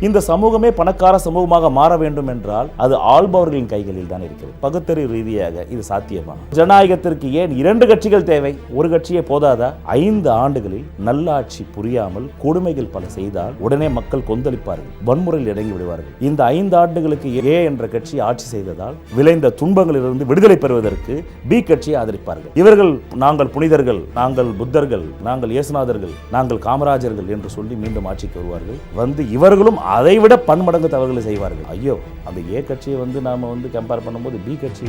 இந்த சமூகமே பணக்கார சமூகமாக மாற வேண்டும் என்றால் அது ஆள்பவர்களின் கைகளில் தான் இருக்கிறது. பகுத்தறிவு ரீதியாக இது சாத்தியமா? ஜனநாயகத்திற்கு ஏன் 2 கட்சிகள் தேவை? ஒரு கட்சியே போதாதா? 5 ஆண்டுகளில் நல்லாட்சி புரியாமல் கொடுமைகள் பல செய்தால் உடனே மக்கள் கொந்தளிப்பார்கள், வன்முறையில் இறங்கி விடுவார்கள். இந்த 5 ஆண்டுகளுக்கு ஏ என்ற கட்சி ஆட்சி செய்ததால் விளைந்த துன்பங்களிலிருந்து விடுதலை பெறுவதற்கு பி கட்சியை ஆதரிப்பார்கள். இவர்கள் நாங்கள் புனிதர்கள், நாங்கள் புத்தர்கள், நாங்கள் இயேசுநாதர்கள், நாங்கள் காமராஜர்கள் என்று சொல்லி மீண்டும் ஆட்சிக்கு வருவார்கள். வந்து இவர்களும் அதைவிட பன்மடங்கு தவறுகளை செய்வார்கள். ஐயோ, அந்த ஏ கட்சியை நாம கம்பேர் பண்ணும்போது பி கட்சி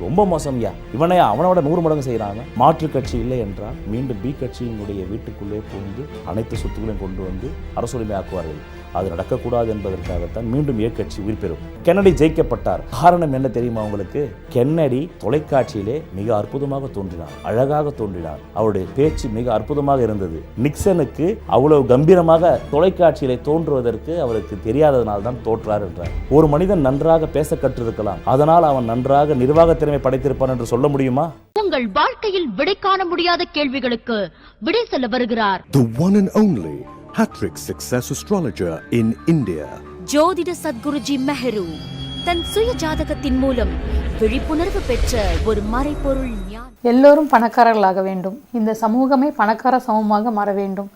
ரொம்ப மோசம்யா, இவனை அவனோட 100 மடங்கு செய்யறாங்க. மாற்று கட்சி இல்லை என்றால் மீண்டும் பி கட்சியினுடைய வீட்டுக்குள்ளே புகுந்து அனைத்து சொத்துக்களையும் கொண்டு வந்து அரசுரிமை ஆக்குவார்கள். அது நடக்கக்கூடாது என்பதற்காகத்தான் மீண்டும் ஏ கட்சி உயிர் பெறும். கென்னடி ஜெயிக்கப்பட்டார். காரணம் என்ன தெரியுமா உங்களுக்கு? கென்னடி தொலைக்காட்சியிலே மிக அற்புதமாக தோன்றினார், அழகாக தோன்றினார், அவருடைய பேச்சு மிக அற்புதமாக இருந்தது. நிக்சனுக்கு அவ்வளவு கம்பீரமாக தொலைக்காட்சியிலே தோன்றுவதற்கு அவருக்கு தெரியாததனால் தான் தோற்றார் என்றார். ஒரு மனிதன் நன்றாக பேச கற்றிருக்கலாம், அதனால் அவன் நன்றாக நிர்வாக திறமை படைத்திருப்பான் என்று சொல்ல முடியுமா? உங்கள் வாழ்க்கையில் விடை காண முடியாத கேள்விகளுக்கு விடை சொல்ல வருகிறார் The one and only Hattrick Success Astrologer in India. ஜோதிட சத்குருஜி மெஹரு தன் சுய ஜாதகத்தின் மூலம் விழிப்புணர்வு பெற்ற ஒரு மறைபொருள் ஞானி. எல்லோரும் பணக்காரர்களாக வேண்டும், இந்த சமூகமே பணக்கார சமூகமாக மாற வேண்டும்.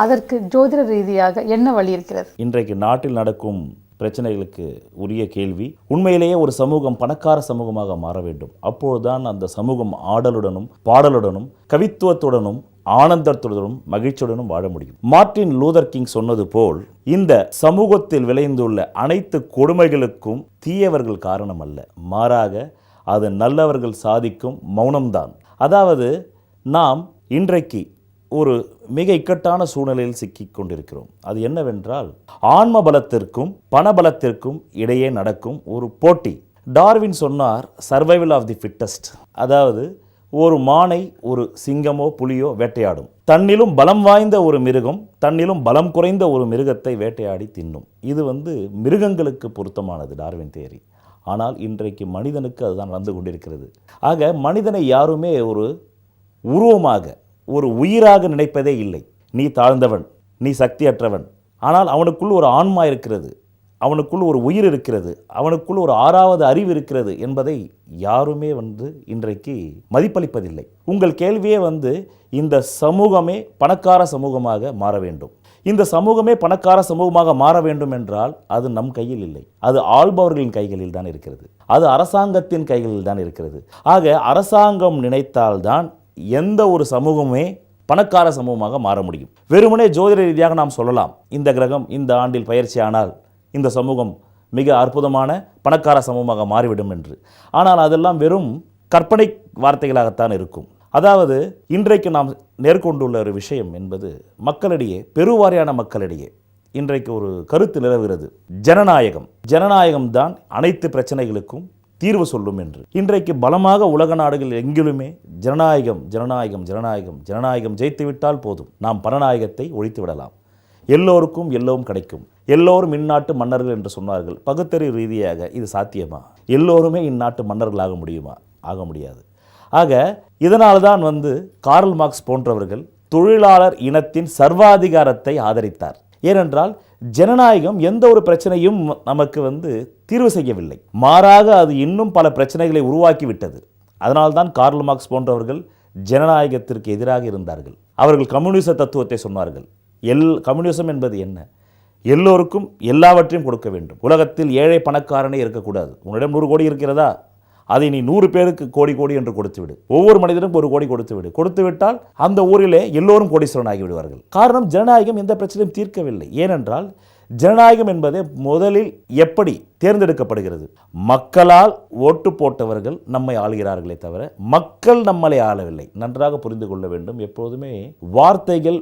அதற்கு ஜோதிட ரீதியாக என்ன வழி இருக்கிறது? இன்றைக்கு நாட்டில் நடக்கும் பிரச்சனைகளுக்கு உரிய கேள்வி. உண்மையிலேயே ஒரு சமூகம் பணக்கார சமூகமாக மாற வேண்டும். அப்பொழுதுதான் அந்த சமூகம் ஆடலுடனும் பாடலுடனும் கவித்துவத்துடனும் ஆனந்தத்துடனும் மகிழ்ச்சியுடனும் வாழ முடியும். மார்ட்டின் லூதர் கிங் சொன்னது போல், இந்த சமூகத்தில் விளைந்துள்ள அனைத்து கொடுமைகளுக்கும் தீயவர்கள் காரணம் அல்ல, மாறாக அது நல்லவர்கள் சாதிக்கும் மௌனம்தான். அதாவது நாம் இன்றைக்கு ஒரு மிக இக்கட்டான சூழ்நிலையில் சிக்கிக் கொண்டிருக்கிறோம். அது என்னவென்றால், ஆன்ம பலத்திற்கும் பணபலத்திற்கும் இடையே நடக்கும் ஒரு போட்டி. டார்வின் சொன்னார், சர்வைவல் ஆஃப் தி ஃபிட்டஸ்ட். அதாவது ஒரு மானை ஒரு சிங்கமோ புலியோ வேட்டையாடும். தன்னிலும் பலம் வாய்ந்த ஒரு மிருகம் தன்னிலும் பலம் குறைந்த ஒரு மிருகத்தை வேட்டையாடி தின்னும். இது மிருகங்களுக்கு பொருத்தமானது, டார்வின் தியரி. ஆனால் இன்றைக்கு மனிதனுக்கு அதுதான் நடந்து கொண்டிருக்கிறது. ஆக மனிதனை யாருமே ஒரு உருவமாக, ஒரு உயிராக நினைப்பதே இல்லை. நீ தாழ்ந்தவன், நீ சக்தியற்றவன். ஆனால் அவனுக்குள் ஒரு ஆன்மா இருக்கிறது, அவனுக்குள் ஒரு உயிர் இருக்கிறது, அவனுக்குள் ஒரு 6வது அறிவு இருக்கிறது என்பதை யாருமே இன்றைக்கு மதிப்பளிப்பதில்லை. உங்கள் கேள்வியே இந்த சமூகமே பணக்கார சமூகமாக மாற வேண்டும். இந்த சமூகமே பணக்கார சமூகமாக மாற வேண்டும் என்றால் அது நம் கையில் இல்லை, அது ஆள்பவர்களின் கைகளில் தான் இருக்கிறது, அது அரசாங்கத்தின் கைகளில் தான் இருக்கிறது. ஆக அரசாங்கம் நினைத்தால்தான் எந்த ஒரு சமூகமே பணக்கார சமூகமாக மாற முடியும். வெறுமனே ஜோதிட ரீதியாக நாம் சொல்லலாம், இந்த கிரகம் இந்த ஆண்டில் பயிற்சியானால் இந்த சமூகம் மிக அற்புதமான பணக்கார சமூகமாக மாறிவிடும் என்று. ஆனால் அதெல்லாம் வெறும் கற்பனை வார்த்தைகளாகத்தான் இருக்கும். அதாவது இன்றைக்கு நாம் நேர்கொண்டுள்ள ஒரு விஷயம் என்பது மக்களிடையே, பெருவாரியான மக்களிடையே இன்றைக்கு ஒரு கருத்து நிலவுகிறது, ஜனநாயகம்தான் அனைத்து பிரச்சனைகளுக்கும் தீர்வு சொல்லும் என்று. இன்றைக்கு பலமாக உலக நாடுகள் எங்கிலுமே ஜனநாயகம் ஜனநாயகம் ஜனநாயகம் ஜனநாயகம் ஜெயித்துவிட்டால் போதும், நாம் பணநாயகத்தை ஒழித்து விடலாம், எல்லோருக்கும் எல்லோரும் கிடைக்கும், எல்லோரும் இந்நாட்டு மன்னர்கள் என்று சொன்னார்கள். பகுத்தறிவு ரீதியாக இது சாத்தியமா? எல்லோருமே இந்நாட்டு மன்னர்களாக முடியுமா? ஆக முடியாது. ஆக இதனால்தான் கார்ல் மார்க்ஸ் போன்றவர்கள் தொழிலாளர் இனத்தின் சர்வாதிகாரத்தை ஆதரித்தார். ஏனென்றால் ஜனநாயகம் எந்த ஒரு பிரச்சனையும் நமக்கு தீர்வு செய்யவில்லை, மாறாக அது இன்னும் பல பிரச்சனைகளை உருவாக்கிவிட்டது. அதனால்தான் கார்ல் மார்க்ஸ் போன்றவர்கள் ஜனநாயகத்திற்கு எதிராக இருந்தார்கள். அவர்கள் கம்யூனிச தத்துவத்தை சொன்னார்கள். கம்யூனிசம் என்பது என்ன? எல்லோருக்கும் எல்லாவற்றையும் கொடுக்க வேண்டும். உலகத்தில் ஏழை பணக்காரனே இருக்கக்கூடாது. உன்னிடம் 100 கோடி இருக்கிறதா, அதை நீ 100 பேருக்கு கோடி கோடி என்று கொடுத்து விடு, ஒவ்வொரு மனிதனுக்கும் 1 கோடி கொடுத்து விடு. கொடுத்து விட்டால் அந்த ஊரிலே எல்லோரும் கோடீஸ்வரன் ஆகி விடுவார்கள். காரணம், ஜனநாயகம் எந்த பிரச்சனையும் தீர்க்கவில்லை. ஏனென்றால் ஜனநாயகம் என்பதே முதலில் எப்படி தேர்ந்தெடுக்கப்படுகிறது? மக்களால் ஓட்டு போட்டவர்கள் நம்மை ஆளுகிறார்களே தவிர மக்கள் நம்மளை ஆளவில்லை. நன்றாக புரிந்து கொள்ள வேண்டும். எப்போதுமே வார்த்தைகள்,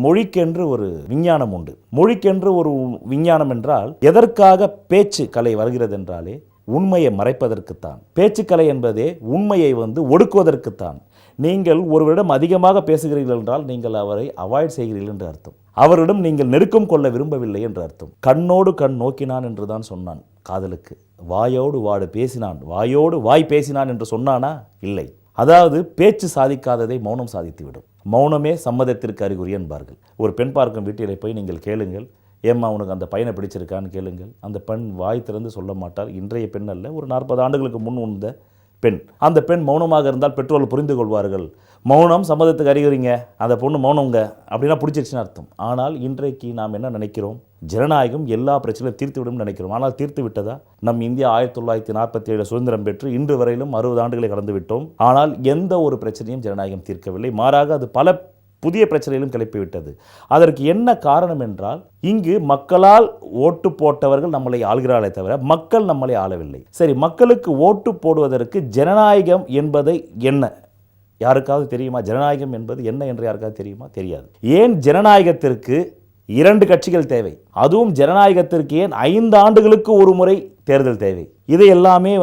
மொழிக்கென்று ஒரு விஞ்ஞானம் உண்டு. மொழிக்கென்று ஒரு விஞ்ஞானம் என்றால் எதற்காக பேச்சு கலை வருகிறது என்றாலே உண்மையை மறைப்பதற்குத்தான். பேச்சுக்கலை என்பதே உண்மையை ஒடுக்குவதற்குத்தான். நீங்கள் ஒருவரிடம் அதிகமாக பேசுகிறீர்கள் என்றால் நீங்கள் அவரை அவாய்ட் செய்கிறீர்கள் என்று அர்த்தம். அவரிடம் நீங்கள் நெருக்கம் கொள்ள விரும்பவில்லை என்று அர்த்தம். கண்ணோடு கண் நோக்கினான் என்று தான் சொன்னான் காதலுக்கு. வாயோடு வாடு பேசினான், வாயோடு வாய் பேசினான் என்று சொன்னானா? இல்லை. அதாவது பேச்சு சாதிக்காததை மௌனம் சாதித்துவிடும். மௌனமே சம்மதத்திற்கு அறிகுறி என்பார்கள். ஒரு பெண் பார்க்கும் வீட்டிலே போய் நீங்கள் கேளுங்கள், ஏம்மா உனக்கு அந்த பையனை பிடிச்சிருக்கான்னு கேளுங்கள். அந்த பெண் வாய் திறந்து சொல்ல மாட்டார். இன்றைய பெண் அல்ல, ஒரு 40 ஆண்டுகளுக்கு முன் உண்ட பெண். அந்த பெண் மௌனமாக இருந்தால் பெற்றோர்கள் புரிந்து கொள்வார்கள். மௌனம் சம்மதத்துக்கு அறிகுறிங்க, அந்த பொண்ணு மௌனங்க அப்படின்னா பிடிச்சிருச்சுன்னு அர்த்தம். ஆனால் இன்றைக்கு நாம் என்ன நினைக்கிறோம்? ஜனநாயகம் எல்லா பிரச்சனையும் தீர்த்து விடும் நினைக்கிறோம். ஆனால் தீர்த்து விட்டதா? நம் இந்தியா 1947 சுதந்திரம் பெற்று இன்று வரையிலும் 60 ஆண்டுகளை கடந்து விட்டோம். ஆனால் எந்த ஒரு பிரச்சனையும் ஜனநாயகம் தீர்க்கவில்லை. மாறாக அது பல புதிய பிரச்சனைகளும் கிளப்பிவிட்டது. அதற்கு என்ன காரணம் என்றால், இங்கு மக்களால் ஓட்டு போட்டவர்கள் நம்மளை ஆள்கிறார்களே தவிர மக்கள் நம்மளை ஆளவில்லை. சரி, மக்களுக்கு ஓட்டு போடுவதற்கு ஜனநாயகம் என்பதை என்ன யாருக்காவது தெரியுமா? ஜனநாயகம் என்பது என்ன என்று யாருக்காவது தெரியுமா? தெரியாது. ஏன் ஜனநாயகத்திற்கு 2 கட்சிகள் தேவை? அதுவும் ஜனநாயகத்திற்கு ஏன் 5 ஆண்டுகளுக்கு ஒரு முறை தேர்தல் தேவை? இதை எல்லாமே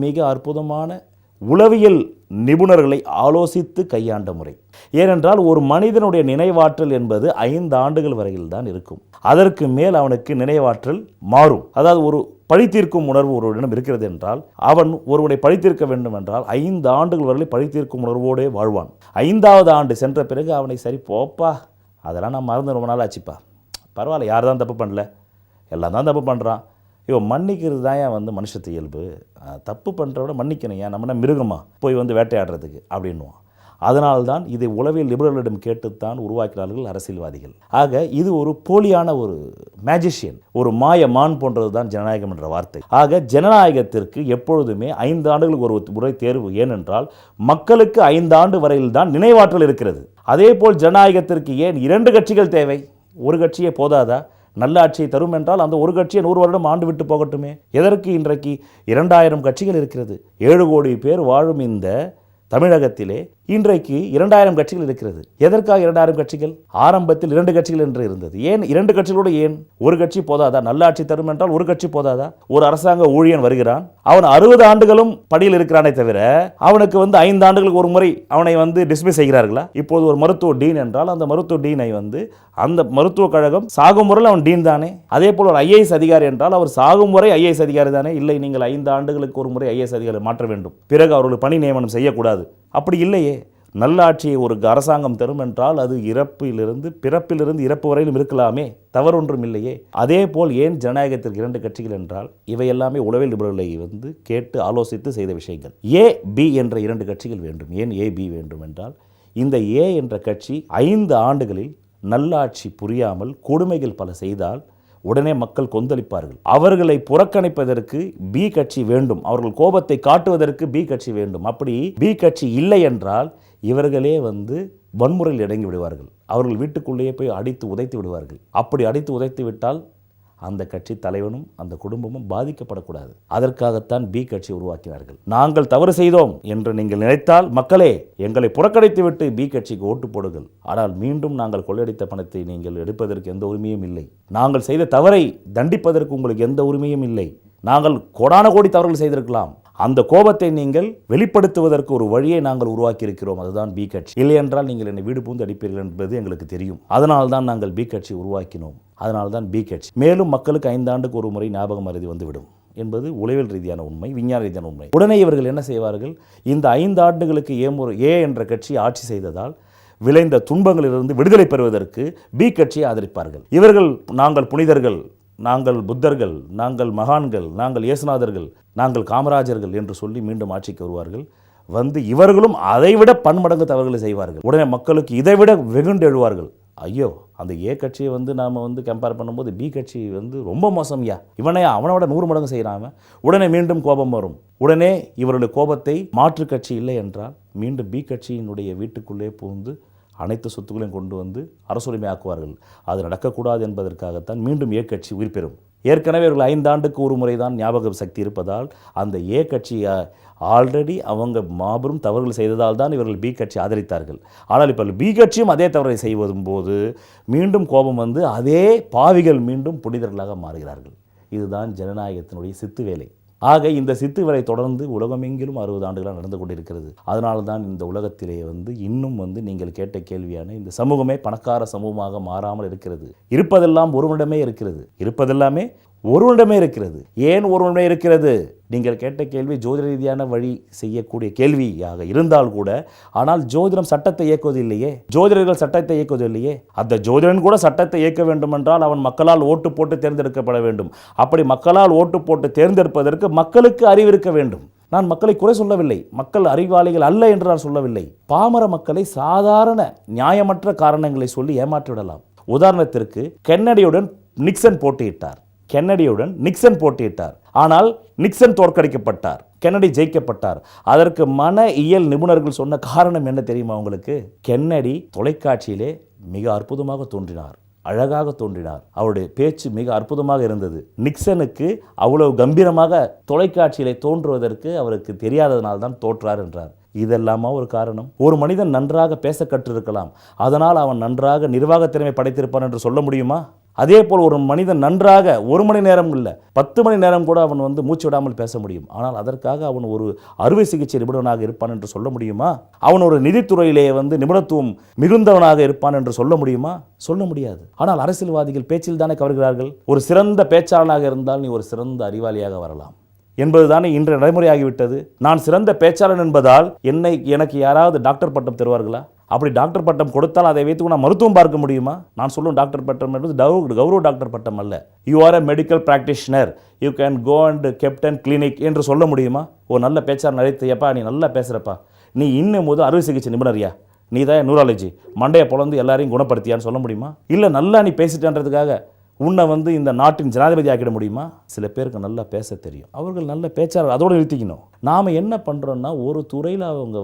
மிக அற்புதமான உளவியல் நிபுணர்களை ஆலோசித்து கையாண்ட முறை. ஏனென்றால் ஒரு மனிதனுடைய நினைவாற்றல் என்பது 5 ஆண்டுகள் வரையில் தான் இருக்கும். அதற்கு மேல் அவனுக்கு நினைவாற்றல் மாறும். அதாவது ஒரு பழித்தீர்க்கும் உணர்வு ஒருவரிடம் இருக்கிறது என்றால், அவன் ஒருவனை பழித்தீர்க்க வேண்டும் என்றால் 5 ஆண்டுகள் வரையில் பழித்தீர்க்கும் உணர்வோடே வாழ்வான். 5ஆவது ஆண்டு சென்ற பிறகு அவனை சரி போப்பா, அதெல்லாம் நான் மறந்து ரொம்ப நாள் ஆச்சுப்பா, பரவாயில்ல, யார் தான் தப்பு பண்ணல, எல்லாம் தான் தப்பு பண்ணுறான், இவன் மன்னிக்கிறது தான் ஏன் மனுஷத்து இயல்பு, தப்பு பண்ணுறவிட மன்னிக்கணும், ஏன் நம்ம மிருகமா போய் வேட்டையாடுறதுக்கு அப்படின்னுவான். அதனால்தான் இதை உளவியல் நிபுணர்களிடம் கேட்டுத்தான் உருவாக்கிறார்கள் அரசியல்வாதிகள். ஆக இது ஒரு போலியான ஒரு மேஜிஷியன், ஒரு மாய மான் போன்றது தான் ஜனநாயகம் என்ற வார்த்தை. ஆக ஜனநாயகத்திற்கு எப்பொழுதுமே 5 ஆண்டுகளுக்கு ஒரு முறை தேர்வு. ஏனென்றால் மக்களுக்கு 5 ஆண்டு வரையில் தான் நினைவாற்றல் இருக்கிறது. அதே போல் ஜனநாயகத்திற்கு ஏன் 2 கட்சிகள் தேவை? ஒரு கட்சியே போதாதா? நல்ல ஆட்சியை தரும் என்றால் அந்த ஒரு கட்சியை 100 வருடம் ஆண்டு விட்டு போகட்டுமே. எதற்கு இன்றைக்கு 2000 கட்சிகள் இருக்கிறது? 7 கோடி பேர் வாழும் இந்த தமிழகத்திலே இன்றைக்கு 2000 கட்சிகள் இருக்கிறது. எதற்காக 2000 கட்சிகள்? ஆரம்பத்தில் 2 கட்சிகள் என்று இருந்தது. ஏன் 2 கட்சிகளோடு ஏன் ஒரு கட்சி போதாதா? நல்ல ஆட்சி தரும் என்றால் ஒரு கட்சி போதாதா? ஒரு அரசாங்க ஊழியன் வருகிறான், அவன் 60 ஆண்டுகளும் படியில் இருக்கிறானே தவிர அவனுக்கு 5 ஆண்டுகளுக்கு ஒரு முறை அவனை டிஸ்மிஸ் செய்கிறார்களா? இப்போது ஒரு மருத்துவ டீன் என்றால் அந்த மருத்துவ டீனை அந்த மருத்துவக் கழகம் சாகும் முறையில் அவன் டீன் தானே. அதே போல் ஒரு IAS அதிகாரி என்றால் அவர் சாகும் முறை IAS அதிகாரி தானே. இல்லை, நீங்கள் 5 ஆண்டுகளுக்கு ஒரு முறை IAS அதிகாரி மாற்ற வேண்டும், பிறகு அவர்களுக்கு பணி நியமனம் செய்யக்கூடாது. அப்படி இல்லையே. நல்லாட்சியை ஒரு அரசாங்கம் தரும் என்றால் அது பிறப்பிலிருந்து இறப்பு வரையிலும் இருக்கலாமே, தவறொன்றும் இல்லையே. அதே போல் ஏன் ஜனநாயகத்திற்கு 2 கட்சிகள் என்றால் இவை எல்லாமே உளவியல் நிபுணர்களை கேட்டு ஆலோசித்து செய்த விஷயங்கள். A-B என்ற 2 கட்சிகள் வேண்டும். ஏன் A-B வேண்டும் என்றால், இந்த A என்ற கட்சி 5 ஆண்டுகளில் நல்லாட்சி புரியாமல் கொடுமைகள் பல செய்தால் உடனே மக்கள் கொந்தளிப்பார்கள். அவர்களை புறக்கணிப்பதற்கு B கட்சி வேண்டும், அவர்கள் கோபத்தை காட்டுவதற்கு B கட்சி வேண்டும். அப்படி B கட்சி இல்லை என்றால் இவர்களே வன்முறையில் இறங்கி விடுவார்கள். அவர்கள் வீட்டுக்குள்ளேயே போய் அடித்து உதைத்து விடுவார்கள். அப்படி அடித்து உதைத்து விட்டால் அந்த கட்சி தலைவனும் அந்த குடும்பமும் பாதிக்கப்படக்கூடாது. அதற்காகத்தான் B கட்சி உருவாக்கினார்கள். நாங்கள் தவறு செய்தோம் என்று நீங்கள் நினைத்தால் மக்களே எங்களை புறக்கணித்து விட்டு B கட்சிக்கு ஓட்டு போடுங்கள். ஆனால் மீண்டும் நாங்கள் கொள்ளையடித்த பணத்தை நீங்கள் எடுப்பதற்கு எந்த உரிமையும் இல்லை. நாங்கள் செய்த தவறை தண்டிப்பதற்கு உங்களுக்கு எந்த உரிமையும் இல்லை. நாங்கள் கோடான கோடி தவறுகள் செய்திருக்கலாம். அந்த கோபத்தை நீங்கள் வெளிப்படுத்துவதற்கு ஒரு வழியை நாங்கள் உருவாக்கி இருக்கிறோம். அதுதான் B கட்சி. இல்லை என்றால் நீங்கள் என்னை வீடு பூந்து அடிப்பீர்கள் என்பது எங்களுக்கு தெரியும். அதனால்தான் நாங்கள் B கட்சி உருவாக்கினோம். அதனால்தான் B கட்சி. மேலும் மக்களுக்கு 5 ஆண்டுக்கு ஒரு முறை ஞாபக மறதி வந்துவிடும் என்பது உளவியல் ரீதியான உண்மை, விஞ்ஞான ரீதியான உண்மை. உடனே இவர்கள் என்ன செய்வார்கள்? இந்த 5 ஆண்டுகளுக்கு A என்ற கட்சி ஆட்சி செய்ததால் விளைந்த துன்பங்களிலிருந்து விடுதலை பெறுவதற்கு B கட்சியை ஆதரிப்பார்கள். இவர்கள் நாங்கள் புனிதர்கள், நாங்கள் புத்தர்கள், நாங்கள் மகான்கள், நாங்கள் இயேசுநாதர்கள், நாங்கள் காமராஜர்கள் என்று சொல்லி மீண்டும் ஆட்சிக்கு வருவார்கள். இவர்களும் அதைவிட பன்மடங்கு தவறுகளை செய்வார்கள். உடனே மக்களுக்கு இதைவிட வெகுண்டு எழுவார்கள். ஐயோ, அந்த A கட்சியை நாம் கம்பேர் பண்ணும்போது B கட்சி ரொம்ப மோசம்யா, அவனோட 100 மடங்கு செய்கிறாம. உடனே மீண்டும் கோபம் வரும். உடனே இவருடைய கோபத்தை மாற்று கட்சி இல்லை என்றால் மீண்டும் B கட்சியினுடைய வீட்டுக்குள்ளே புகுந்து அனைத்து சொத்துக்களையும் கொண்டு அரசுரிமை ஆக்குவார்கள். அது நடக்கக்கூடாது என்பதற்காகத்தான் மீண்டும் A கட்சி உயிர் பெறும். ஏற்கனவே இவர்கள் 5 ஆண்டுக்கு ஒரு முறை தான் ஞாபக சக்தி இருப்பதால் அந்த A கட்சி ஆல்ரெடி அவங்க மாபெரும் தவறுகள் செய்ததால் தான் இவர்கள் B கட்சி ஆதரித்தார்கள். ஆனால் இப்போ B கட்சியும் அதே தவறை செய்வதும் போது மீண்டும் கோபம் அதே பாவிகள் மீண்டும் புனிதர்களாக மாறுகிறார்கள். இதுதான் ஜனநாயகத்தினுடைய சித்து வேலை. ஆக இந்த சித்து வேலை தொடர்ந்து உலகமெங்கிலும் 60 ஆண்டுகளாக நடந்து கொண்டிருக்கிறது. அதனால தான் இந்த உலகத்திலே இன்னும் நீங்கள் கேட்ட கேள்வியான இந்த சமூகமே பணக்கார சமூகமாக மாறாமல் இருக்கிறது. இருப்பதெல்லாம் ஒருவனிடமே இருக்கிறது. இருப்பதெல்லாமே ஒருவனிடமே இருக்கிறது. ஏன் ஒருவனிடமே இருக்கிறது? நீங்கள் கேட்ட கேள்வி ஜோதிட ரீதியான வழி செய்யக்கூடிய கேள்வியாக இருந்தால் கூட, ஆனால் ஜோதிடம் சட்டத்தை இயக்குவது இல்லையே, ஜோதிடர்கள் சட்டத்தை இயக்குவது இல்லையே. அந்த ஜோதிடன் கூட சட்டத்தை இயக்க வேண்டும் என்றால் அவன் மக்களால் ஓட்டு போட்டு தேர்ந்தெடுக்கப்பட வேண்டும். அப்படி மக்களால் ஓட்டு போட்டு தேர்ந்தெடுப்பதற்கு மக்களுக்கு அறிவு இருக்க வேண்டும். நான் மக்களை குறை சொல்லவில்லை, மக்கள் அறிவாளிகள் அல்ல என்று நான் சொல்லவில்லை. பாமர மக்களை சாதாரண நியாயமற்ற காரணங்களை சொல்லி ஏமாற்றிவிடலாம். உதாரணத்திற்கு கென்னடியுடன் நிக்சன் போட்டியிட்டார். ஆனால் நிக்சன் தோற்கடிக்கப்பட்டார், கென்னடி ஜெயிக்கப்பட்டார். அதற்கு மன இயல் நிபுணர்கள் சொன்ன காரணம் என்ன தெரியுமா உங்களுக்கு? கென்னடி தொலைக்காட்சியிலே மிக அற்புதமாக தோன்றினார், அழகாக தோன்றினார், அவருடைய பேச்சு மிக அற்புதமாக இருந்தது. நிக்சனுக்கு அவ்வளவு கம்பீரமாக தொலைக்காட்சியிலே தோன்றுவதற்கு அவருக்கு தெரியாததனால்தான் தோற்றார் என்றார். இதெல்லாமா ஒரு காரணம்? ஒரு மனிதன் நன்றாக பேச கற்றிருக்கலாம், அதனால் அவன் நன்றாக நிர்வாக திறமை படைத்திருப்பான் என்று சொல்ல முடியுமா? அதே போல் ஒரு மனிதன் நன்றாக 1 மணி நேரம் இல்லை 10 மணி நேரம் கூட அவன் மூச்சு விடாமல் பேச முடியும். ஆனால் அதற்காக அவன் ஒரு அறுவை சிகிச்சை நிபுணனாக இருப்பான் என்று சொல்ல முடியுமா? அவன் ஒரு நிதித்துறையிலே நிபுணத்துவம் மிகுந்தவனாக இருப்பான் என்று சொல்ல முடியுமா? சொல்ல முடியாது. ஆனால் அரசியல்வாதிகள் பேச்சில் தானே கவர்கிறார்கள். ஒரு சிறந்த பேச்சாளனாக இருந்தால் நீ ஒரு சிறந்த அறிவாளியாக வரலாம் என்பதுதானே இன்று நடைமுறையாகிவிட்டது. நான் சிறந்த பேச்சாளன் என்பதால் எனக்கு யாராவது டாக்டர் பட்டம் தருவார்களா? அப்படி டாக்டர் பட்டம் கொடுத்தால் அதை வைத்து நான் மருத்துவம் பார்க்க முடியுமா? நான் சொல்லும் டாக்டர் பட்டம் என்பது கௌரவ டாக்டர் பட்டம் அல்ல. You are a medical practitioner, you can go and captain clinic என்று சொல்ல முடியுமா? ஒரு நல்ல பேச்சாளர் அழைத்தையப்பா, நீ நல்லா பேசுகிறப்பா, நீ இன்னும் போது அறுவை சிகிச்சை நிபுணரியா, நீ தான் நியூராலஜி, மண்டையை பொழந்து எல்லாரையும் குணப்படுத்தியான்னு சொல்ல முடியுமா? இல்லை நல்லா நீ பேசிட்டன்றதுக்காக உன்னை இந்த நாட்டின் ஜனாதிபதி ஆக்கிட முடியுமா? சில பேருக்கு நல்லா பேச தெரியும், அவர்கள் நல்ல பேச்சாளர், அதோடு நிறுத்திக்கணும். நாம் என்ன பண்ணுறோன்னா, ஒரு துறையில் அவங்க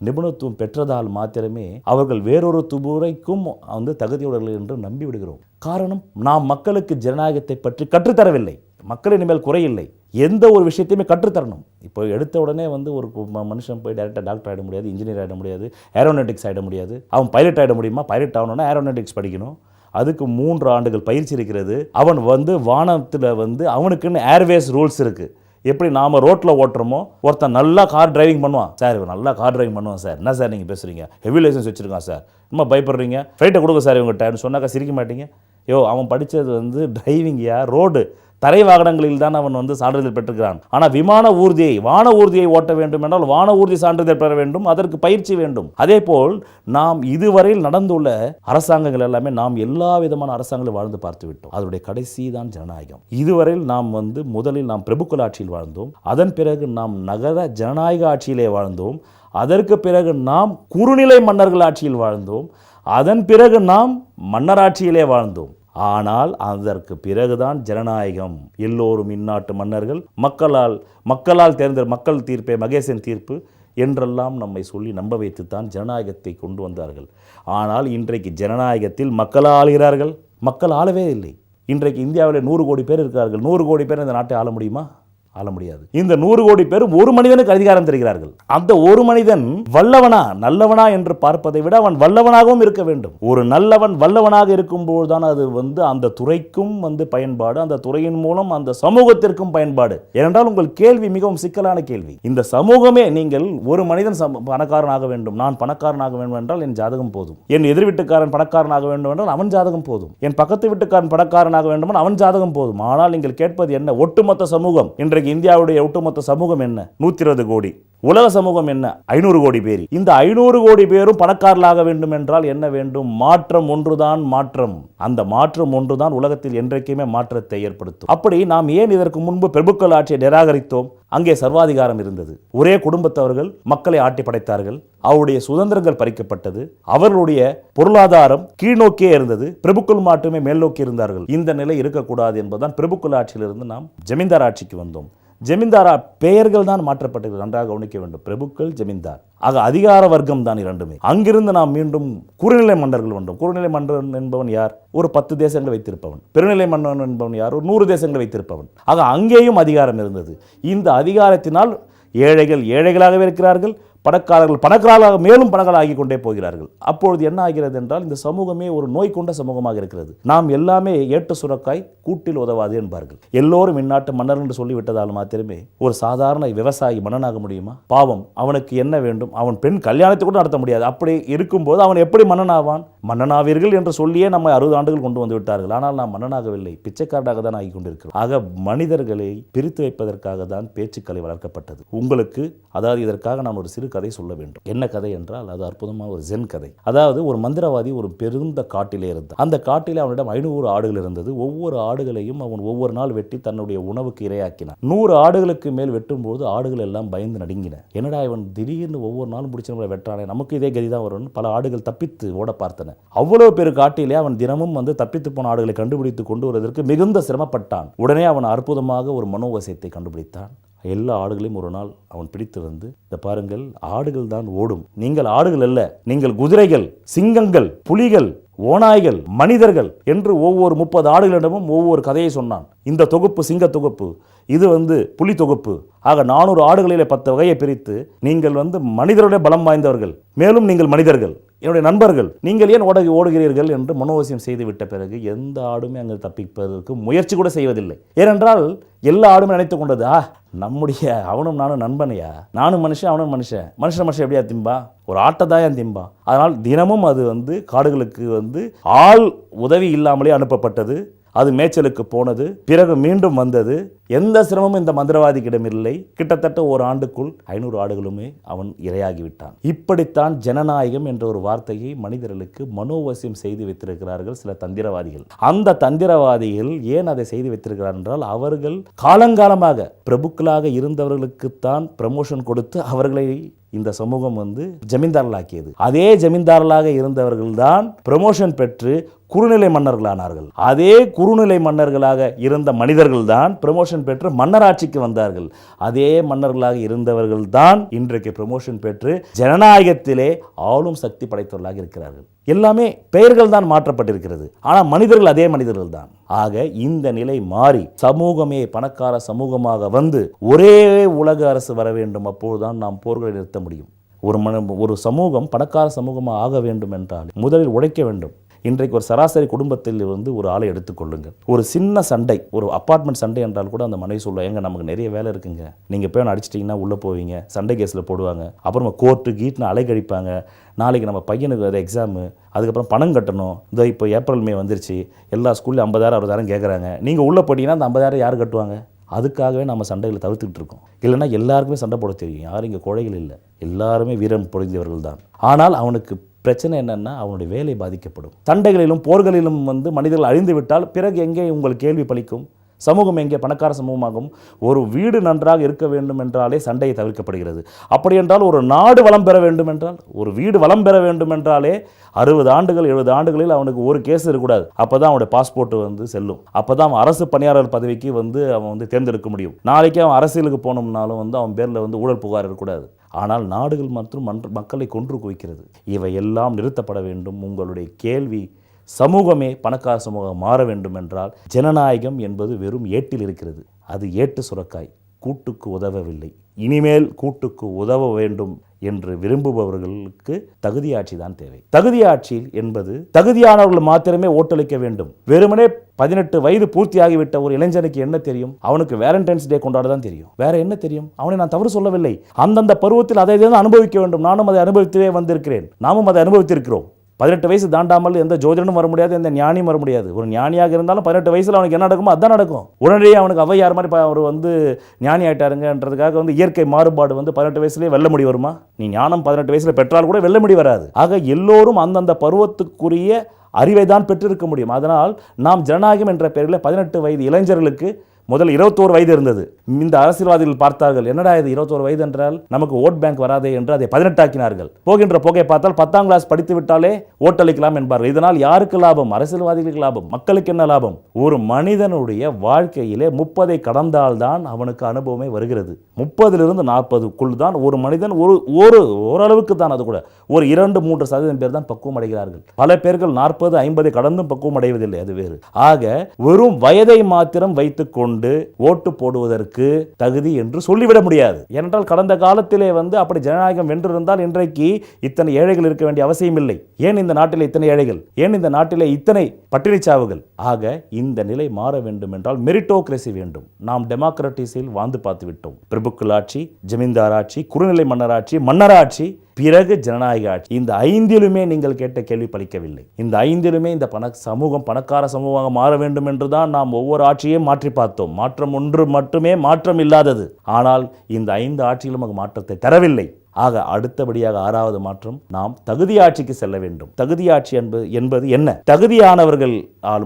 நிபுணத்துவம் பெற்றதால் மாத்திரமே அவர்கள் வேறொரு துறைக்கும் தகுதியுடையவர்கள் என்று நம்பி விடுகிறோம். காரணம், நாம் மக்களுக்கு ஜனநாயகத்தை பற்றி கற்றுத்தரவில்லை. மக்கள் இனிமேல் குறையில்லை, எந்த ஒரு விஷயத்தையுமே கற்றுத்தரணும். இப்போ எடுத்த உடனே ஒரு மனுஷன் போய் டைரெக்டாக டாக்டர் ஆகிட முடியாது, இன்ஜினியர் ஆகிட முடியாது, ஏரோநாட்டிக்ஸ் ஆகிட முடியாது. அவன் பைலட் ஆகிட முடியுமா? பைலட் ஆகணும்னா ஏரோநாட்டிக்ஸ் படிக்கணும், அதுக்கு 3 ஆண்டுகள் பயிற்சி இருக்கிறது. அவன் வானத்தில் அவனுக்குன்னு ஏர்வேஸ் ரூல்ஸ் இருக்குது. எப்படி நாம் ரோட்டில் ஓட்டுறோமோ, ஒருத்தன் நல்லா கார் டிரைவிங் பண்ணுவான், சார் நல்லா கார் டிரைவிங் பண்ணுவான் சார், என்ன சார் நீங்கள் பேசுகிறீங்க, ஹெவி லைசன்ஸ் வச்சுருக்கான் சார், இன்னும் பயப்படுறீங்க, ஃப்ளைட்டை கொடுங்க சார் இவங்ககிட்ட சொன்னாக்கா சிரிக்க மாட்டீங்க. அவன் படித்தது டிரைவிங்யா, ரோடு தரை வாகனங்களில் தான் அவன் சான்றிதழ் பெற்றுக்கிறான். ஆனால் வான ஊர்தியை ஓட்ட வேண்டும் என்றால் வான ஊர்தி சான்றிதழ் பெற வேண்டும், அதற்கு பயிற்சி வேண்டும். அதே போல் நாம் இதுவரையில் நடந்துள்ள அரசாங்கங்கள் எல்லாமே நாம் எல்லா விதமான அரசாங்கங்களை வாழ்ந்து பார்த்து விட்டோம். அதனுடைய கடைசி தான் ஜனநாயகம். இதுவரையில் நாம் முதலில் நாம் பிரபுக்கள் ஆட்சியில் வாழ்ந்தோம், அதன் பிறகு நாம் நகர ஜனநாயக ஆட்சியிலே வாழ்ந்தோம், அதற்கு பிறகு நாம் குறுநிலை மன்னர்கள் ஆட்சியில் வாழ்ந்தோம், அதன் பிறகு நாம் மன்னராட்சியிலே வாழ்ந்தோம். ஆனால் அதற்கு பிறகுதான் ஜனநாயகம். எல்லோரும் இந்நாட்டு மன்னர்கள், மக்களால் தேர்ந்த மக்கள் தீர்ப்பே மகேசன் தீர்ப்பு என்றெல்லாம் நம்மை சொல்லி நம்ப வைத்துத்தான் ஜனநாயகத்தை கொண்டு வந்தார்கள். ஆனால் இன்றைக்கு ஜனநாயகத்தில் மக்கள் ஆளுகிறார்கள், மக்கள் ஆளவே இல்லை. இன்றைக்கு இந்தியாவில் 100 கோடி பேர் இருக்கிறார்கள். 100 கோடி பேர் இந்த நாட்டை ஆள முடியுமா? ஆள முடியாது. இந்த 100 கோடி பேரும் ஒரு மனிதனுக்கு அதிகாரம் தருகிறார்கள். அந்த ஒரு மனிதன் வல்லவனா நல்லவனா என்று பார்ப்பதை விட அவன் வல்லவனாகவும் இருக்க வேண்டும். ஒரு நல்லவன் வல்லவனாக இருக்கும்போது தான் அது அந்த துறைக்கும் பயன்பாடு, அந்த துறையின் மூலம் அந்த சமூகத்திற்கும் பயன்பாடு. ஏனென்றால் உங்கள் கேள்வி மிகவும் சிக்கலான கேள்வி. இந்த சமூகமே, நீங்கள் ஒரு மனிதன் பணக்காரனாக வேண்டும், நான் பணக்காரனாக வேண்டும் என்றால் என் ஜாதகம் போதும், என் எதிர் வீட்டுக்காரன் பணக்காரனாக வேண்டும் என்றால் அவன் ஜாதகம் போதும், என் பக்கத்து வீட்டுக்காரன் பணக்காரனாக வேண்டும் அவன் ஜாதகம் போதும். ஆனால் நீங்கள் கேட்பது என்ன? ஒட்டுமொத்த சமூகம். இன்றைக்கு இந்தியாவுடைய ஒட்டுமொத்த சமூகம் என்ன? 120 கோடி. உலக சமூகம் என்ன? 500 கோடி பேர். இந்த 500 கோடி பேரும் பணக்காரர்களாக வேண்டும் என்றால் என்ன வேண்டும்? மாற்றம் ஒன்றுதான் மாற்றம். அந்த மாற்றம் ஒன்றுதான் உலகத்தில் என்றைக்குமே மாற்றத்தை ஏற்படுத்தும். அப்படி நாம் ஏன் இதற்கு முன்பு பிரபுக்கள் ஆட்சியை நிராகரித்தோம்? அங்கே சர்வாதிகாரம் இருந்தது. ஒரே குடும்பத்தவர்கள் மக்களை ஆட்டி படைத்தார்கள், அவருடைய சுதந்திரங்கள் பறிக்கப்பட்டது, அவர்களுடைய பொருளாதாரம் கீழ்நோக்கியே இருந்தது, பிரபுக்கள் மட்டுமே மேல் நோக்கி இருந்தார்கள். இந்த நிலை இருக்கக்கூடாது என்பதுதான் பிரபுக்கள் ஆட்சியிலிருந்து நாம் ஜமீன்தார் ஆட்சிக்கு வந்தோம். ஜமீன்தாரா பெயர்கள் தான் மாற்றப்பட்டது, நன்றாக கவனிக்க வேண்டும். பிரபுக்கள், ஜமீன்தார், ஆக அதிகார வர்க்கம் தான் இரண்டுமே. அங்கிருந்து நாம் மீண்டும் குறுநிலை மன்னர்கள் வந்தோம். குறுநிலை மன்னன் என்பவன் யார்? ஒரு 10 தேசங்களை வைத்திருப்பவன். பெருநிலை மன்னன் என்பவன் யார்? ஒரு 100 தேசங்களை வைத்திருப்பவன். ஆக அங்கேயும் அதிகாரம் இருந்தது. இந்த அதிகாரத்தினால் ஏழைகள் ஏழைகளாகவே இருக்கிறார்கள், பணக்காரர்களாக மேலும் பணக்காரர்களாகி கொண்டே போகிறார்கள். அப்பொழுது என்ன ஆகிறது என்றால் இந்த சமூகமே ஒரு நோய் கொண்ட சமூகமாக இருக்கிறது. நாம் எல்லாமே ஏட்டு சுரக்காய் கூட்டில் உதவாது என்பார்கள். எல்லோரும் இந்நாட்டு மன்னர் என்று சொல்லிவிட்டதால் மாத்திரமே ஒரு சாதாரண விவசாயி மன்னனாக முடியுமா? பாவம், அவனுக்கு என்ன வேண்டும்? அவன் பெண் கல்யாணத்தை கூட நடத்த முடியாது. அப்படி இருக்கும்போது அவன் எப்படி மன்னனாவான்? மன்னனாவீர்கள் என்று சொல்லியே நம்ம 60 ஆண்டுகள் கொண்டு வந்து விட்டார்கள். ஆனால் நாம் மன்னனாகவில்லை, பிச்சைக்காரனாக தான் ஆகி கொண்டிருக்கிறோம். ஆக மனிதர்களை பிரித்து வைப்பதற்காக தான் பேச்சுக்கலை வளர்க்கப்பட்டது. உங்களுக்கு அதாவது இதற்காக நான் ஒரு சிறு கதை சொல்ல வேண்டும். என்ன கதை என்றால் அது அற்புதமான ஒரு ஜென் கதை. அதாவது ஒரு மந்திரவாதி ஒரு பெருந்த காட்டிலே இருந்தார். அந்த காட்டிலே அவனிடம் 500 ஆடுகள் இருந்தது. ஒவ்வொரு ஆடுகளையும் அவன் ஒவ்வொரு நாள் வெட்டி தன்னுடைய உணவுக்கு இரையாக்கினான். 100 ஆடுகளுக்கு மேல் வெட்டும் போது ஆடுகள் எல்லாம் பயந்து நடுங்கின. என்னடா இவன் திடீர்னு ஒவ்வொரு நாளும் பிடிச்ச நம்மளை வெட்டானே, நமக்கு இதே கதி தான் வரும்னு பல ஆடுகள் தப்பித்து ஓட பார்த்தன. அவ்வளவு பெரு காட்டிலே அவன் தினமும் தப்பித்து போன ஆடுகளை கண்டுபிடித்து கொண்டு வருவதற்கு மிகுந்த சிரமப்பட்டான். உடனே அவன் அற்புதமாக ஒரு மனோவசியத்தை கண்டுபிடித்தான். எல்லா ஆடுகளையும் ஒரு நாள் அவன் பிடித்து வந்து, இந்த பாருங்கள், ஆடுகள் தான் ஓடும், நீங்கள் ஆடுகள் அல்ல, நீங்கள் குதிரைகள், சிங்கங்கள், புலிகள், ஓநாய்கள், மனிதர்கள் என்று ஒவ்வொரு 30 ஆடுகளிடமும் ஒவ்வொரு கதையை சொன்னான். இந்த தொகுப்பு சிங்க தொகுப்பு, இது புலி தொகுப்பு. ஆக 400 ஆடுகளிலே 10 வகையை பிரித்து, நீங்கள் மனிதருடைய பலம் வாய்ந்தவர்கள், மேலும் நீங்கள் மனிதர்கள், என்னுடைய நண்பர்கள், நீங்கள் ஏன் ஓடுகிறீர்கள் என்று மனோவசியம் செய்து விட்ட பிறகு எந்த ஆடுமே அங்கு தப்பிப்பதற்கு முயற்சி கூட செய்வதில்லை. ஏனென்றால் எல்லா ஆடுமே நினைத்து கொண்டது, நம்முடைய அவனும் நானும் நண்பனையா, நானும் மனுஷன் அவனும் மனுஷன், மனுஷன் எப்படியா திம்பா, ஒரு ஆட்டதாயன் திம்பா. அதனால் தினமும் அது காடுகளுக்கு ஆள் உதவி இல்லாமலே அனுப்பப்பட்டது. அது மேய்ச்சலுக்கு போனது, பிறகு மீண்டும் வந்தது. எந்த சிரமமும் இந்த மந்திரவாதிக்கிடம் இல்லை. கிட்டத்தட்ட ஒரு ஆண்டுக்குள் 500 ஆடுகளுமே அவன் இரையாகிவிட்டான். இப்படித்தான் ஜனநாயகம் என்ற ஒரு வார்த்தையை மனிதர்களுக்கு மனோவசியம் செய்து வைத்திருக்கிறார்கள் சில தந்திரவாதிகள். அந்த தந்திரவாதிகள் ஏன் அதை செய்து வைத்திருக்கிறார் என்றால், அவர்கள் காலங்காலமாக பிரபுக்களாக இருந்தவர்களுக்குத்தான் ப்ரமோஷன் கொடுத்து அவர்களை இந்த சமூகம் ஜமீன்தாரர்களாக்கியது. அதே ஜமீன்தாரர்களாக இருந்தவர்கள் தான் ப்ரமோஷன் பெற்று குறுநிலை மன்னர்களானார்கள். அதே குறுநிலை மன்னர்களாக இருந்த மனிதர்கள் தான் ப்ரமோஷன் பெற்று மன்னராட்சிக்கு வந்தார்கள். அதே மன்னர்களாக இருந்தவர்கள் தான் இன்றைக்கு ப்ரமோஷன் பெற்று ஜனநாயகத்திலே ஆளும் சக்தி படைத்தவர்களாக இருக்கிறார்கள். எல்லாமே பெயர்கள் தான் மாற்றப்பட்டிருக்கிறது, ஆனால் மனிதர்கள் அதே மனிதர்கள் தான். ஆக இந்த நிலை மாறி சமூகமே பணக்கார சமூகமாக ஒரே உலக அரசு வர வேண்டும். அப்போதுதான் நாம் போர்களை நிறுத்த முடியும். ஒரு சமூகம் பணக்கார சமூகமாக ஆக வேண்டும் என்றால் முதலில் உழைக்க வேண்டும். இன்றைக்கு ஒரு சராசரி குடும்பத்தில் ஒரு ஆளை எடுத்துக்கொள்ளுங்கள். ஒரு சின்ன சண்டை, ஒரு அப்பார்ட்மெண்ட் சண்டை என்றால் கூட அந்த மனைவி சொல்லுவாங்க, நமக்கு நிறைய வேலை இருக்குங்க, நீங்கள் போய் அடிச்சிட்டிங்கன்னா உள்ளே போவீங்க, சண்டை கேஸில் போடுவாங்க, அப்புறமா கோர்ட்டு கீட்னு அலைக்கழிப்பாங்க, நாளைக்கு நம்ம பையனுக்கு அது எக்ஸாமு, அதுக்கப்புறம் பணம் கட்டணும், இப்போ ஏப்ரல் மே வந்துருச்சு, எல்லா ஸ்கூல்லையும் 50,000 60,000 கேட்குறாங்க, நீங்கள் உள்ளே போட்டிங்கன்னா அந்த 50,000 யார் கட்டுவாங்க? அதுக்காகவே நம்ம சண்டைகளை தவிர்த்துக்கிட்டு இருக்கோம். இல்லைன்னா எல்லாருக்குமே சண்டை போட தெரியும், யாரும் இங்கே குழைகள் இல்லை, எல்லாருமே வீரம் பொருந்தியவர்கள் தான். ஆனால் அவனுக்கு பிரச்சனை என்னன்னா, அவனுடைய வேலை பாதிக்கப்படும். சண்டைகளிலும் போர்களிலும் மனிதர்கள் அழிந்து விட்டால் பிறகு எங்கே உங்கள் கேள்வி பலிக்கும்? சமூகம் எங்கே பணக்கார சமூகமாகும்? ஒரு வீடு நன்றாக இருக்க வேண்டும் என்றாலே சண்டையை தவிர்க்கப்படுகிறது. அப்படி என்றால் ஒரு நாடு வளம் பெற வேண்டும் என்றால், ஒரு வீடு வளம் பெற வேண்டும் என்றாலே 60 ஆண்டுகள் 70 ஆண்டுகளில் அவனுக்கு ஒரு கேஸ் இருக்கக்கூடாது. அப்போ தான் அவனுடைய பாஸ்போர்ட் செல்லும். அப்போ தான் அவன் அரசு பணியாளர் பதவிக்கு அவன் தேர்ந்தெடுக்க முடியும். நாளைக்கு அவன் அரசியலுக்கு போனோம்னாலும் அவன் பேரில் ஊழல் புகார் இருக்கக்கூடாது. ஆனால் நாடுகள் மற்றும் மக்களை கொன்று குவிக்கிறது. இவையெல்லாம் நிறுத்தப்பட வேண்டும். உங்களுடைய கேள்வி, சமூகமே பணக்கார சமூகம் மாற வேண்டும் என்றால், ஜனநாயகம் என்பது வெறும் ஏட்டில் இருக்கிறது. அது ஏட்டு சுரக்காய், கூட்டுக்கு உதவவில்லை. இனிமேல் கூட்டுக்கு உதவ வேண்டும் என்று விரும்புபவர்களுக்கு தகுதியாட்சி தான் தேவை. தகுதியாட்சி என்பது தகுதியானவர்கள் மாத்திரமே ஓட்டளிக்க வேண்டும். வெறுமனே 18 வயது பூர்த்தியாகிவிட்ட ஒரு இளைஞனுக்கு என்ன தெரியும்? அவனுக்கு வேலண்டைன்ஸ் டே கொண்டாட தான் தெரியும். வேற என்ன தெரியும்? அவனை நான் தவறு சொல்லவில்லை. அந்தந்த பருவத்தில் அதை அனுபவிக்க வேண்டும். நானும் அதை அனுபவித்தே வந்திருக்கிறேன், நாமும் அதை அனுபவித்திருக்கிறோம். 18 வயசு தாண்டாமல் எந்த ஜோதிடனும் வர முடியாது, எந்த ஞானியும் வர முடியாது. ஒரு ஞானியாக இருந்தாலும் 18 வயசில் அவனுக்கு என்ன நடக்குமோ அதுதான் நடக்கும். உடனடியே அவனுக்கு ஔவையார் மாதிரி அவர் ஞானி ஆயிட்டாருங்கன்றதுக்காக இயற்கை மாறுபாடு 18 வயசுலேயே வெல்ல முடி வருமா? நீ ஞானம் 18 வயசில் பெற்றால் கூட வெல்ல முடி வராது. ஆக எல்லோரும் அந்தந்த பருவத்துக்குரிய அறிவை தான் பெற்றிருக்க முடியும். அதனால் நாம் ஜனநாயகம் என்ற பெயரில் 18 வயது இளைஞர்களுக்கு முதல் 21 வயது இருந்தது. இந்த அரசியல்வாதிகள் பார்த்தார்கள், என்னடா இது 21 வயது என்றால் நமக்கு ஓட் பேங்க் வராதே என்று அதை 18 ஆக்கினார்கள். போகின்ற போகை பார்த்தால் 10ஆம் கிளாஸ் படித்து விட்டாலே ஓட்டளிக்கலாம் என்பார்கள். இதனால் யாருக்கு லாபம்? அரசியல்வாதிகளுக்கு லாபம். மக்களுக்கு என்ன லாபம்? ஒரு மனிதனுடைய வாழ்க்கையிலே 30 கடந்தால்தான் அவனுக்கு அனுபவமே வருகிறது. 30லிருந்து 40க்குள் தான் ஒரு மனிதன் ஓரளவுக்கு தான், அது கூட ஒரு 2-3% பேர் தான் பக்குவம் அடைகிறார்கள். பல பேர்கள் 40-50 கடந்தும் பக்குவம் அடைவதில்லை, அது வேறு. ஆக வெறும் வயதை மாத்திரம் வைத்துக்கொண்டு கொண்டு ஓட்டு போடுவதற்கு தகுதி என்று சொல்லிவிட முடியாது. ஏனென்றால் கடந்த காலத்திலே அப்படி ஜனநாயகம் வென்றிருந்தால் இன்றைக்கு இத்தனை ஏழைகள் இருக்க வேண்டிய அவசியம் இல்லை. ஏன் இந்த நாட்டிலே இத்தனை ஏழைகள், ஏன் இந்த நாட்டிலே இத்தனை பட்டினிச்சாவுகள்? ஆக இந்த நிலை மாற வேண்டும் என்றால் மெரிட்டோக்ரசி வேண்டும். நாம் டெமோக்ரட்டிஸில் வாழ்ந்து பார்த்து விட்டோம். பிரபுக்கள் ஆட்சி, ஜமீன்தார் ஆட்சி, குறுநிலை மன்னராட்சி, மன்னராட்சி, பிறகு ஜனநாயக ஆட்சி. இந்த ஐந்திலுமே நீங்கள் கேட்ட கேள்வி பலிக்கவில்லை. இந்த ஐந்திலுமே இந்த சமூகம் பணக்கார சமூகமாக மாற வேண்டும் என்றுதான் நாம் ஒவ்வொரு ஆட்சியையும் மாற்றி பார்த்தோம். மாற்றம் ஒன்று மட்டுமே மாற்றம் இல்லாதது. ஆனால் இந்த 5 ஆட்சிகளும் நமக்கு மாற்றத்தை தரவில்லை. ஆக அடுத்தபடியாக 6வது மாற்றம், நாம் தகுதி ஆட்சிக்கு செல்ல வேண்டும். தகுதி ஆட்சி என்பது என்ன? தகுதியானவர்கள்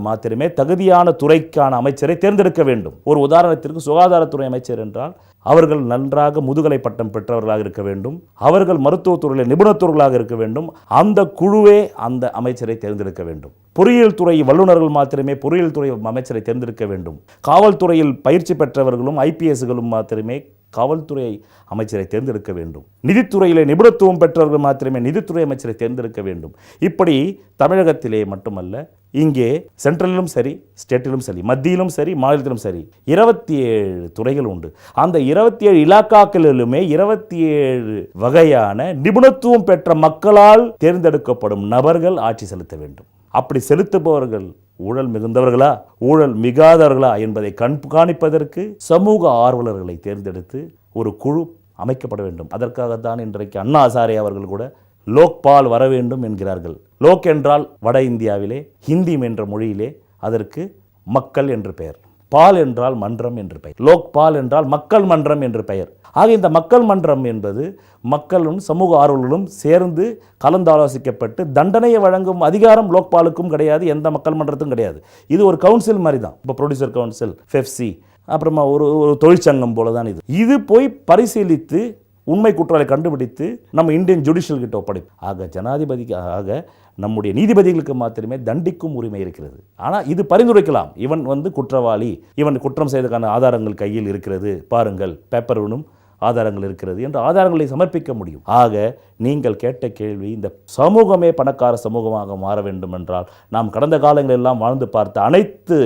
மாத்திரமே தகுதியான துறைக்கான அமைச்சரை தேர்ந்தெடுக்க வேண்டும். ஒரு உதாரணத்திற்கு சுகாதாரத்துறை அமைச்சர் என்றால் அவர்கள் நன்றாக முதுகலை பட்டம் பெற்றவர்களாக இருக்க வேண்டும். அவர்கள் மருத்துவத்துறையில் நிபுணத்துவர்களாக இருக்க வேண்டும். அந்த குழுவே அந்த அமைச்சரை தேர்ந்தெடுக்க வேண்டும். பொறியியல் துறை வல்லுநர்கள் மாத்திரமே பொறியியல் துறை அமைச்சரை தேர்ந்தெடுக்க வேண்டும். காவல்துறையில் பயிற்சி பெற்றவர்களும் IPSகளும் மாத்திரமே காவல்துறை அமைச்சரை தேர்ந்தெடுக்க வேண்டும். நிதித்துறையிலே நிபுணத்துவம் பெற்றவர்கள் மாத்திரமே நிதித்துறை அமைச்சரை தேர்ந்தெடுக்க வேண்டும். இப்படி தமிழகத்திலே மட்டுமல்ல, இங்கே சென்ட்ரலிலும் சரி, ஸ்டேட்டிலும் சரி, மத்தியிலும் சரி, மாநிலத்திலும் சரி 27 துறைகள் உண்டு. அந்த 27 இலாக்காக்களிலுமே 27 வகையான நிபுணத்துவம் பெற்ற மக்களால் தேர்ந்தெடுக்கப்படும் நபர்கள் ஆட்சி செலுத்த வேண்டும். அப்படி செலுத்துபவர்கள் ஊழல் மிகுந்தவர்களா, ஊழல் மிகாதவர்களா என்பதை கண்காணிப்பதற்கு சமூக ஆர்வலர்களை தேர்ந்தெடுத்து ஒரு குழு அமைக்கப்பட வேண்டும். அதற்காகத்தான் இன்றைக்கு அண்ணா ஹசாரே அவர்கள் கூட லோக்பால் வர வேண்டும் என்கிறார்கள். லோக் என்றால் வட இந்தியாவிலே ஹிந்தி என்ற மொழியிலே அதற்கு மக்கள் என்று பெயர், பால் என்றால் மன்றம் என்று பெயர், லோக்பால் என்றால் மக்கள் மன்றம் என்று பெயர். ஆக இந்த மக்கள் மன்றம் என்பது மக்களும் சமூக ஆர்வலர்களும் சேர்ந்து கலந்தாலோசிக்கப்பட்டு தண்டனையை வழங்கும் அதிகாரம் லோக்பாலுக்கும் கிடையாது, எந்த மக்கள் மன்றத்துக்கும் கிடையாது. இது ஒரு கவுன்சில் மாதிரி தான். இப்போ ப்ரொடியூசர் கவுன்சில், FEFC, அப்புறமா ஒரு தொழிற்சங்கம் போல தான். இது போய் பரிசீலித்து உண்மை குற்றவாளி கண்டுபிடித்து நம்ம இந்தியன் ஜுடிஷியல் கிட்ட ஒப்படைப்பு. ஆக ஜனாதிபதிக்கு, ஆக நம்முடைய நீதிபதிகளுக்கு மாத்திரமே தண்டிக்கும் உரிமை இருக்கிறது. ஆனால் இது பரிந்துரைக்கலாம். இவன் குற்றவாளி, இவன் குற்றம் செய்ததுக்கான ஆதாரங்கள் கையில் இருக்கிறது, பாருங்கள், பேப்பருனும் ஆதாரங்கள் இருக்கிறது என்று ஆதாரங்களை சமர்ப்பிக்க முடியும். ஆக நீங்கள் கேட்ட கேள்வி, இந்த சமூகமே பணக்கார சமூகமாக மாற வேண்டும் என்றால் நாம் கடந்த காலங்களில் எல்லாம் வாழ்ந்து பார்த்த அனைத்து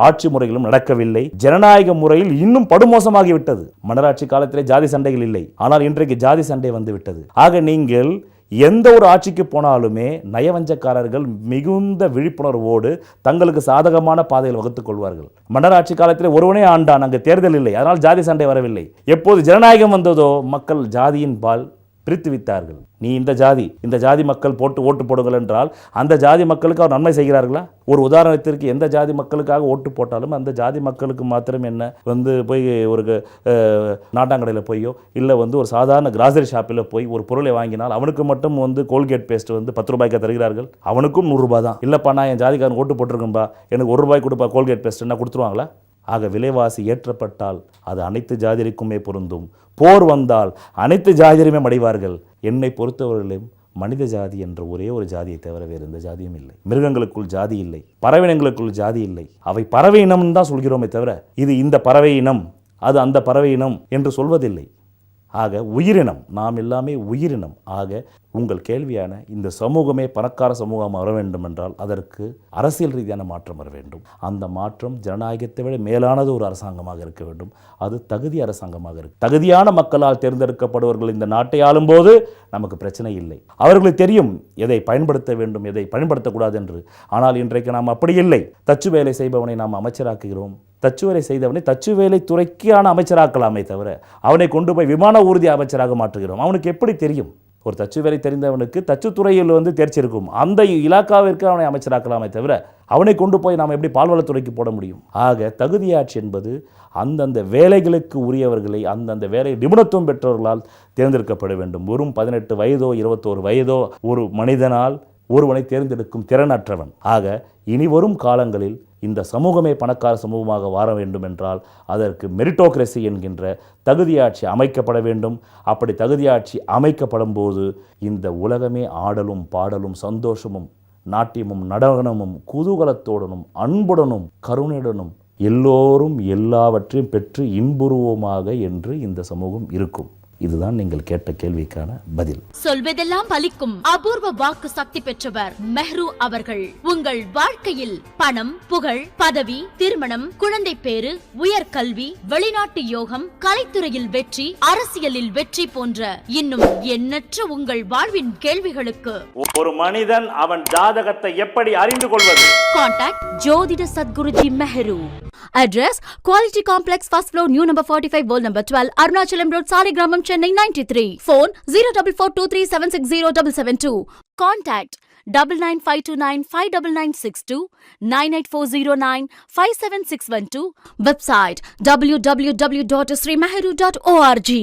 ஆட்சி முறைகளும் நடக்கவில்லை. ஜனநாயக முறையில் இன்னும் படுமோசமாகிவிட்டது. மன்னராட்சி காலத்திலே ஜாதி சண்டைகள் இல்லை, ஆனால் இன்றைக்கு ஜாதி சண்டை வந்து விட்டது. ஆக நீங்கள் எந்த ஒரு ஆட்சிக்கு போனாலுமே நயவஞ்சக்காரர்கள் மிகுந்த விழிப்புணர்வோடு தங்களுக்கு சாதகமான பாதையில் வகுத்துக் கொள்வார்கள். மன்னராட்சி காலத்தில் ஒருவனே ஆண்டான், அங்கு தேர்தல் இல்லை, அதனால் ஜாதி சண்டை வரவில்லை. எப்போது ஜனநாயகம் வந்ததோ மக்கள் ஜாதியின் பால் பிரித்து வித்தார்கள். நீ இந்த ஜாதி மக்கள் போட்டு ஓட்டு போடுங்கள் என்றால் அந்த ஜாதி மக்களுக்கு அவர் நன்மை செய்கிறார்களா? ஒரு உதாரணத்திற்கு, எந்த ஜாதி மக்களுக்காக ஓட்டு போட்டாலும் அந்த ஜாதி மக்களுக்கு மாத்திரம் என்ன போய் ஒரு நாட்டாங்கடையில் போயோ இல்லை ஒரு சாதாரண கிராசரி ஷாப்பில் போய் ஒரு பொருளை வாங்கினால் அவனுக்கு மட்டும் கோல்கேட் பேஸ்ட் 10 ரூபாய்க்கு தருகிறார்கள், அவனுக்கும் 100 ரூபாய் தான். இல்லைப்பா நான் என் ஜாதிக்காரன் ஓட்டு போட்டிருக்கேன்பா, எனக்கு 1 ரூபாய் கொடுப்பா கோல்கேட் பேஸ்ட்னா கொடுத்துருவாங்களா? ஆக விலைவாசி ஏற்றப்பட்டால் அது அனைத்து ஜாதிக்குமே பொருந்தும். போர் வந்தால் அனைத்து ஜாதியருமே மடிவார்கள். என்னை பொறுத்தவர்களும் மனித ஜாதி என்ற ஒரே ஒரு ஜாதியை தவிர வேறு எந்த ஜாதியும் இல்லை. மிருகங்களுக்குள் ஜாதி இல்லை, பறவையினங்களுக்குள் ஜாதி இல்லை. அவை பறவை இனம் தான் சொல்கிறோமே தவிர இது இந்த பறவை இனம், அது அந்த பறவை இனம் என்று சொல்வதில்லை. ஆக உயிரினம், நாம் எல்லாமே உயிரினம். ஆக உங்கள் கேள்வியான இந்த சமூகமே பணக்கார சமூகம் வர வேண்டும் என்றால் அதற்கு அரசியல் ரீதியான மாற்றம் வர வேண்டும். அந்த மாற்றம் ஜனநாயகத்தை விட மேலானது ஒரு அரசாங்கமாக இருக்க வேண்டும். அது தகுதி அரசாங்கமாக இருக்கு. தகுதியான மக்களால் தேர்ந்தெடுக்கப்படுவர்கள் இந்த நாட்டை ஆளும்போது நமக்கு பிரச்சனை இல்லை. அவர்களுக்கு தெரியும் எதை பயன்படுத்த வேண்டும், எதை பயன்படுத்தக்கூடாது என்று. ஆனால் இன்றைக்கு நாம் அப்படி இல்லை. தச்சு வேலை செய்பவனை நாம் அமைச்சராக்குகிறோம், தச்சு வேலை செய்தவனை தச்சு வேலை துறைக்கான அமைச்சராக்கலாமே தவிர அவனை கொண்டு போய் விமான ஊர்தி அமைச்சராக மாற்றுகிறோம். அவனுக்கு எப்படி தெரியும்? ஒரு தச்சு வேலை தெரிந்தவனுக்கு தச்சுத்துறையில் தேர்ச்சி இருக்கும், அந்த இலாக்காவிற்கு அவனை அமைச்சராக்கலாமே தவிர அவனை கொண்டு போய் நாம் எப்படி பால்வளத்துறைக்கு போட முடியும்? ஆக தகுதியாட்சி என்பது அந்தந்த வேலைகளுக்கு உரியவர்களை அந்தந்த வேலை நிபுணத்துவம் பெற்றவர்களால் தேர்ந்தெடுக்கப்பட வேண்டும். வெறும் 18 வயதோ 21 வயதோ ஒரு மனிதனால் ஒருவனை தேர்ந்தெடுக்கும் திறனற்றவன். ஆக இனி வரும் காலங்களில் இந்த சமூகமே பணக்கார சமூகமாக வாழ வேண்டும் என்றால் அதற்கு மெரிட்டோக்ரசி என்கின்ற தகுதியாட்சி அமைக்கப்பட வேண்டும். அப்படி தகுதியாட்சி அமைக்கப்படும் போது இந்த உலகமே ஆடலும் பாடலும் சந்தோஷமும் நாட்டியமும் நடனமும் குதூகலத்தோடனும் அன்புடனும் கருணையுடனும் எல்லோரும் எல்லாவற்றையும் பெற்று இன்புருவமாக என்று இந்த சமூகம் இருக்கும். இதுதான் நீங்கள் கேட்ட கேள்விக்கான பதில். சொல்வதெல்லாம் பலிக்கும் அபூர்வ வாக்கு சக்தி பெற்றவர் மெஹ்ரு அவர்கள். உங்கள் வாழ்க்கையில் பணம், புகழ், பதவி, திருமணம், குழந்தை பேறு, உயர்கல்வி, வெளிநாட்டு யோகம், கலைத்துறையில் வெற்றி, அரசியலில் வெற்றி போன்ற இன்னும் எண்ணற்ற உங்கள் வாழ்வின் கேள்விகளுக்கு ஒரு மனிதன் அவன் ஜாதகத்தை எப்படி அறிந்து கொள்வது? கான்டாக்ட் ஜோதிட Sadguruji Mehru. Address Quality Complex, first floor, new number 45, wall number 12, Arunachalam Road, Saligramam, Chennai 93. Phone 0442376072. Contact 9952959962, 98409 57612. Website www.srimeheru.org.